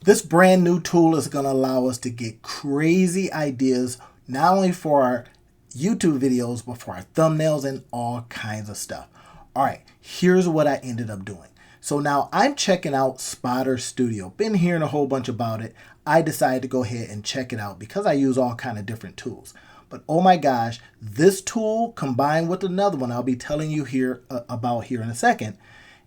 This brand new tool is going to allow us to get crazy ideas, not only for our YouTube videos, but for our thumbnails and all kinds of stuff. All right, here's what I ended up doing. So now I'm checking out Spotter Studio. Been hearing a whole bunch about it. I decided to go ahead and check it out because I use all kind of different tools. But oh my gosh, this tool combined with another one I'll be telling you here about here in a second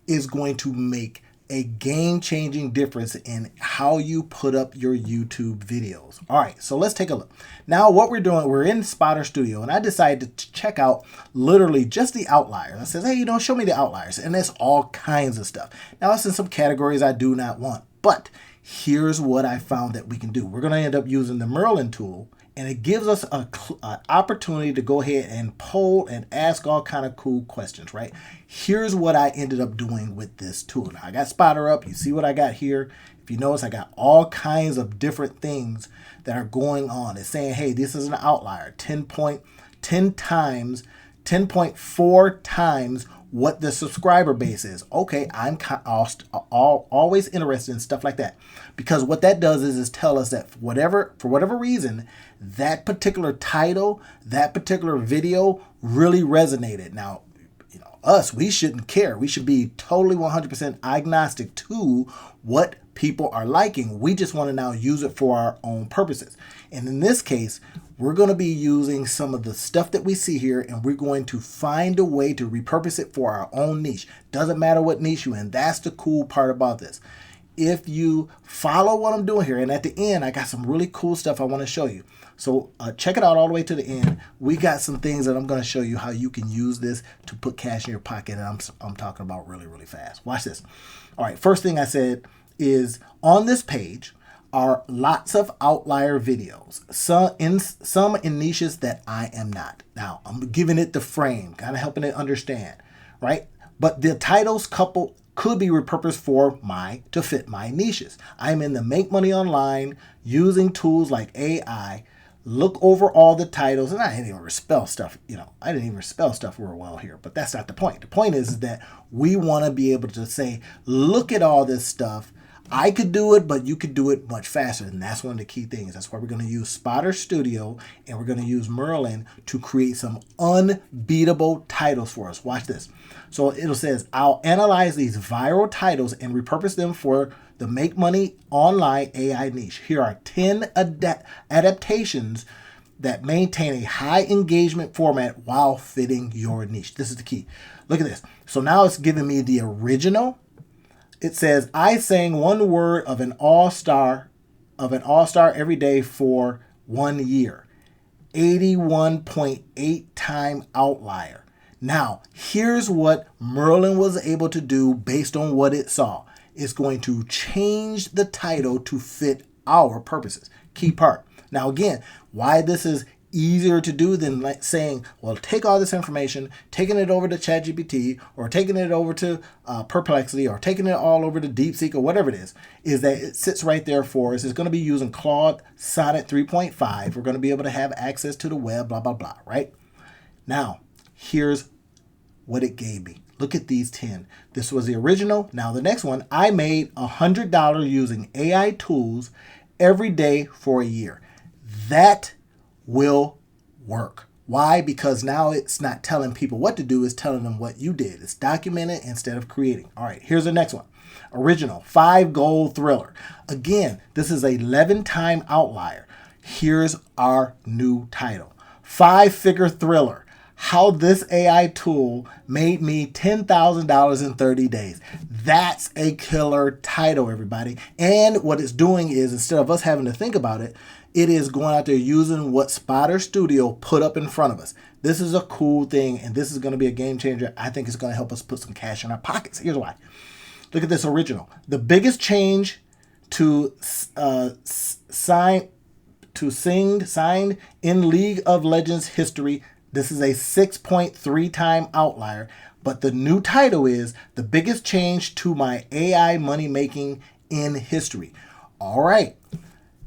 is going to make a game-changing difference in how you put up your YouTube videos. All right, so let's take a look. Now what we're doing, we're in Spotter Studio, and I decided to check out literally just the outliers. I said, hey, show me the outliers, and there's all kinds of stuff. Now it's in some categories I do not want, but here's what I found that we can do. We're going to end up using the Merlin tool, and it gives us an opportunity to go ahead and poll and ask all kind of cool questions, right? Here's what I ended up doing with this tool. Now, I got Spotter up. You see what I got here. If you notice, I got all kinds of different things that are going on. It's saying, hey, this is an outlier, 10.4 times what the subscriber base is. Okay, I'm always interested in stuff like that, because what that does is tell us that for whatever reason, that particular title, that particular video really resonated. Now, we shouldn't care. We should be totally 100% agnostic to what people are liking. We just want to now use it for our own purposes. And in this case, we're going to be using some of the stuff that we see here, and we're going to find a way to repurpose it for our own niche. Doesn't matter what niche you're in. That's the cool part about this. If you follow what I'm doing here, and at the end, I got some really cool stuff I want to show you. So check it out all the way to the end. We got some things that I'm going to show you how you can use this to put cash in your pocket, and I'm talking about really, really fast. Watch this. All right, first thing I said is on this page are lots of outlier videos, some in niches that I am not. Now, I'm giving it the frame, kind of helping it understand, right? But the titles could be repurposed to fit my niches. I'm in the make money online using tools like AI. Look over all the titles, and I didn't even spell stuff. I didn't even spell stuff real well here, but that's not the point. The point is that we want to be able to say, look at all this stuff. I could do it, but you could do it much faster. And that's one of the key things. That's why we're going to use Spotter Studio, and we're going to use Merlin to create some unbeatable titles for us. Watch this. So it says, I'll analyze these viral titles and repurpose them for the Make Money Online AI niche. Here are 10 adaptations that maintain a high engagement format while fitting your niche. This is the key. Look at this. So now it's giving me the original. It says, I sang one word of an all-star every day for 1 year. 81.8 time outlier. Now, here's what Merlin was able to do based on what it saw. It's going to change the title to fit our purposes. Key part. Now, again, why this is easier to do than like saying, well, take all this information, taking it over to ChatGPT or taking it over to Perplexity or taking it all over to DeepSeek or whatever it is that it sits right there for us. It's going to be using Claude Sonnet 3.5. We're going to be able to have access to the web, blah, blah, blah, right? Now, here's what it gave me. Look at these 10. This was the original. Now the next one, I made $100 using AI tools every day for a year. That will work. Why? Because now it's not telling people what to do, it's telling them what you did. It's documented instead of creating. All right, here's the next one. Original, 5-goal thriller. Again, this is a 11-time outlier. Here's our new title. 5-figure thriller. How this AI tool made me $10,000 in 30 days. That's a killer title, everybody. And what it's doing is, instead of us having to think about it, it is going out there using what Spotter Studio put up in front of us. This is a cool thing, and this is going to be a game changer. I think it's going to help us put some cash in our pockets. Here's why. Look at this original. The biggest change to signed in League of Legends history. This is a 6.3 time outlier, but the new title is the biggest change to my AI money making in history. All right.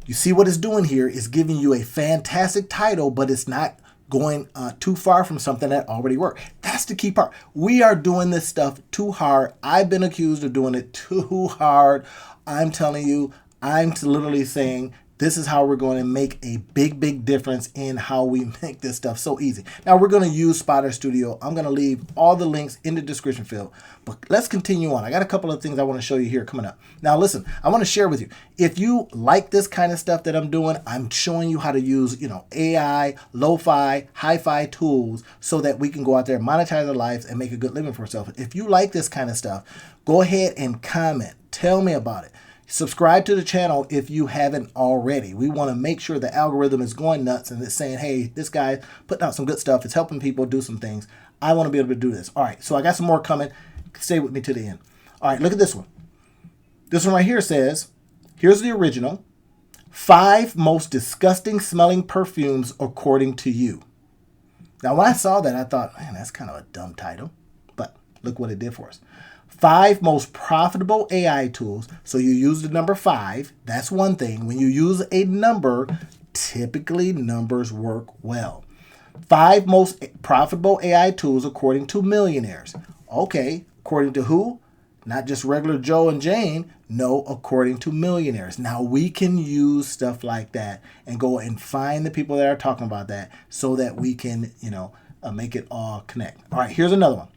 You see what it's doing here is giving you a fantastic title, but it's not going too far from something that already worked. That's the key part. We are doing this stuff too hard. I've been accused of doing it too hard. I'm telling you, I'm literally saying this is how we're going to make a big difference in how we make this stuff so easy. Now we're going to use Spotter Studio. I'm going to leave all the links in the description field, but let's continue on. I got a couple of things I want to show you here coming up. Now listen, I want to share with you. If you like this kind of stuff that I'm doing, I'm showing you how to use, AI, lo-fi, hi-fi tools so that we can go out there, monetize our lives, and make a good living for ourselves. If you like this kind of stuff, go ahead and comment. Tell me about it. Subscribe to the channel if you haven't already. We want to make sure the algorithm is going nuts and it's saying, hey, this guy putting out some good stuff. It's helping people do some things. I want to be able to do this. All right, so I got some more coming. Stay with me to the end. All right, look at this one. This one right here says, here's the original. 5 most disgusting smelling perfumes according to you. Now, when I saw that, I thought, man, that's kind of a dumb title. But look what it did for us. 5 most profitable AI tools. So you use the number 5. That's one thing. When you use a number, typically numbers work well. 5 most profitable AI tools according to millionaires. Okay, according to who? Not just regular Joe and Jane. No, according to millionaires. Now we can use stuff like that and go and find the people that are talking about that so that we can, make it all connect. All right, here's another one.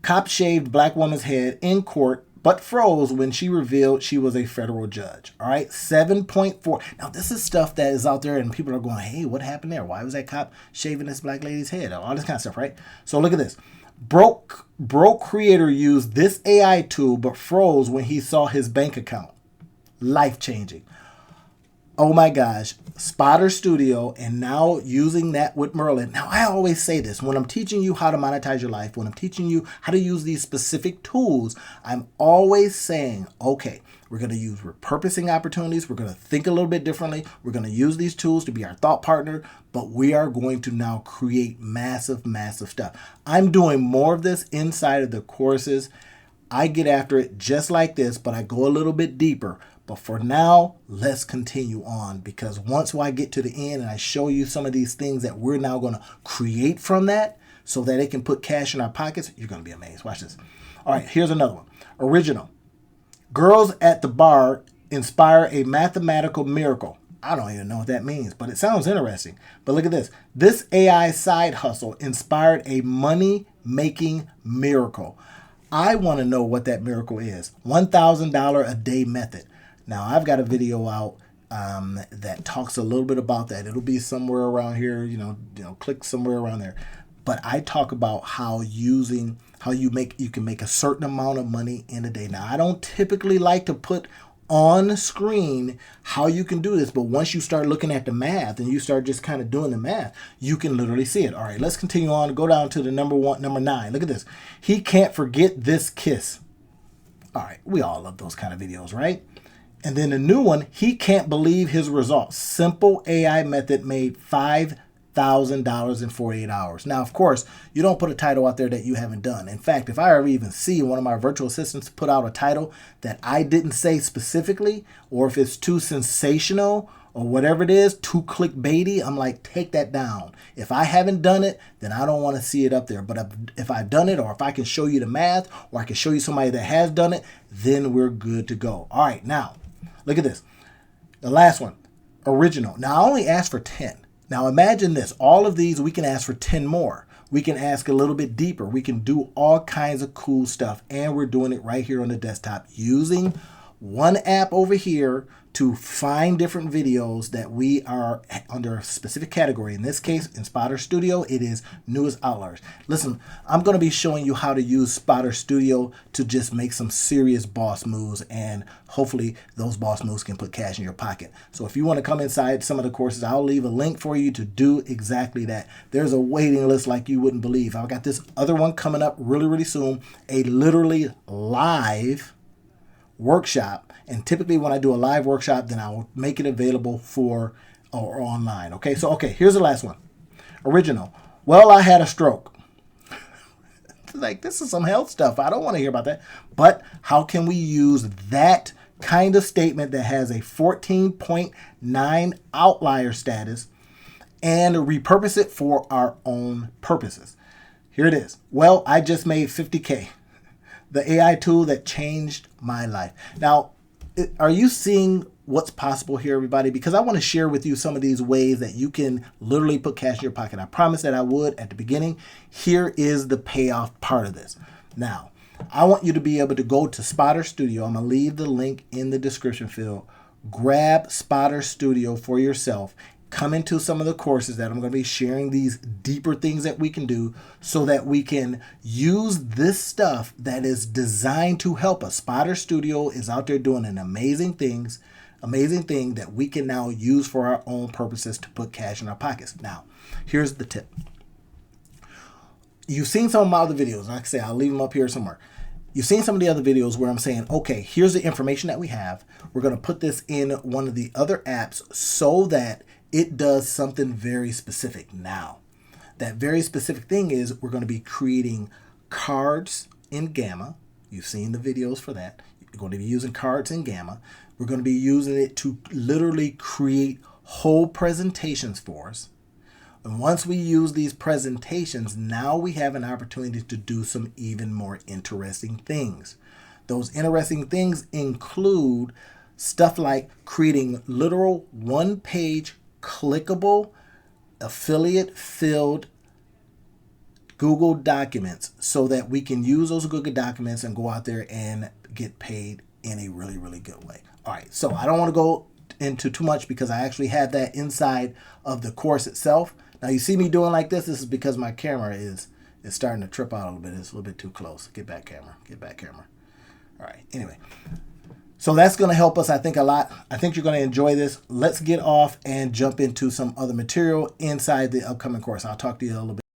Cop shaved black woman's head in court, but froze when she revealed she was a federal judge. All right, 7.4. Now, this is stuff that is out there, and people are going, hey, what happened there? Why was that cop shaving this black lady's head? All this kind of stuff, right? So look at this. Broke creator used this AI tool, but froze when he saw his bank account. Life-changing. Oh my gosh, Spotter Studio, and now using that with Merlin. Now, I always say this, when I'm teaching you how to monetize your life, when I'm teaching you how to use these specific tools, I'm always saying, okay, we're going to use repurposing opportunities. We're going to think a little bit differently. We're going to use these tools to be our thought partner, but we are going to now create massive stuff. I'm doing more of this inside of the courses. I get after it just like this, but I go a little bit deeper. But for now, let's continue on, because once I get to the end and I show you some of these things that we're now going to create from that so that it can put cash in our pockets, you're going to be amazed. Watch this. All right, here's another one. Original. Girls at the bar inspire a mathematical miracle. I don't even know what that means, but it sounds interesting. But look at this. This AI side hustle inspired a money-making miracle. I want to know what that miracle is. $1,000 a day method. Now, I've got a video out that talks a little bit about that. It'll be somewhere around here, click somewhere around there. But I talk about how you can make a certain amount of money in a day. Now, I don't typically like to put on screen how you can do this, but once you start looking at the math and you start just kind of doing the math, you can literally see it. All right, let's continue on. Go down to the number 9. Look at this. He can't forget this kiss. All right, we all love those kind of videos, right? And then the new one, he can't believe his results. Simple AI method made $5,000 in 48 hours. Now, of course, you don't put a title out there that you haven't done. In fact, if I ever even see one of my virtual assistants put out a title that I didn't say specifically, or if it's too sensational or whatever it is, too clickbaity, I'm like, take that down. If I haven't done it, then I don't want to see it up there. But if I've done it, or if I can show you the math, or I can show you somebody that has done it, then we're good to go. All right, now, look at this. The last one, original. Now, I only asked for 10. Now, imagine this. All of these, we can ask for 10 more. We can ask a little bit deeper. We can do all kinds of cool stuff. And we're doing it right here on the desktop using one app over here to find different videos that we are under a specific category. In this case, in Spotter Studio, it is newest outliers. Listen, I'm going to be showing you how to use Spotter Studio to just make some serious boss moves, and hopefully those boss moves can put cash in your pocket. So if you want to come inside some of the courses, I'll leave a link for you to do exactly that. There's a waiting list like you wouldn't believe. I've got this other one coming up really soon, a literally live workshop. And typically when I do a live workshop, then I will make it available for or online. Okay, so here's the last one. Original. Well, I had a stroke. Like, this is some health stuff. I don't want to hear about that. But how can we use that kind of statement that has a 14.9 outlier status and repurpose it for our own purposes? Here it is. Well, I just made 50K. The AI tool that changed my life. Now, Are you seeing what's possible here, everybody? Because I want to share with you some of these ways that you can literally put cash in your pocket. I promised that I would at the beginning. Here is the payoff part of this. Now, I want you to be able to go to Spotter Studio. I'm going to leave the link in the description field. Grab Spotter Studio for yourself. Come into some of the courses that I'm going to be sharing, these deeper things that we can do so that we can use this stuff that is designed to help us. Spotter Studio is out there doing an amazing thing that we can now use for our own purposes to put cash in our pockets. Now, here's the tip. You've seen some of my other videos. Like I say, I'll leave them up here somewhere. You've seen some of the other videos where I'm saying, okay, here's the information that we have. We're going to put this in one of the other apps so that it does something very specific. Now, that very specific thing is we're going to be creating cards in Gamma. You've seen the videos for that. You're going to be using cards in Gamma. We're going to be using it to literally create whole presentations for us. And once we use these presentations, now we have an opportunity to do some even more interesting things. Those interesting things include stuff like creating literal one-page clickable affiliate filled Google documents so that we can use those Google documents and go out there and get paid in a really, really good way. All right, so I don't want to go into too much because I actually have that inside of the course itself. Now you see me doing like this. This is because my camera is starting to trip out a little bit. It's a little bit too close. Get back, camera. Get back, camera. All right. Anyway, so that's going to help us, I think, a lot. I think you're going to enjoy this. Let's get off and jump into some other material inside the upcoming course. I'll talk to you a little bit.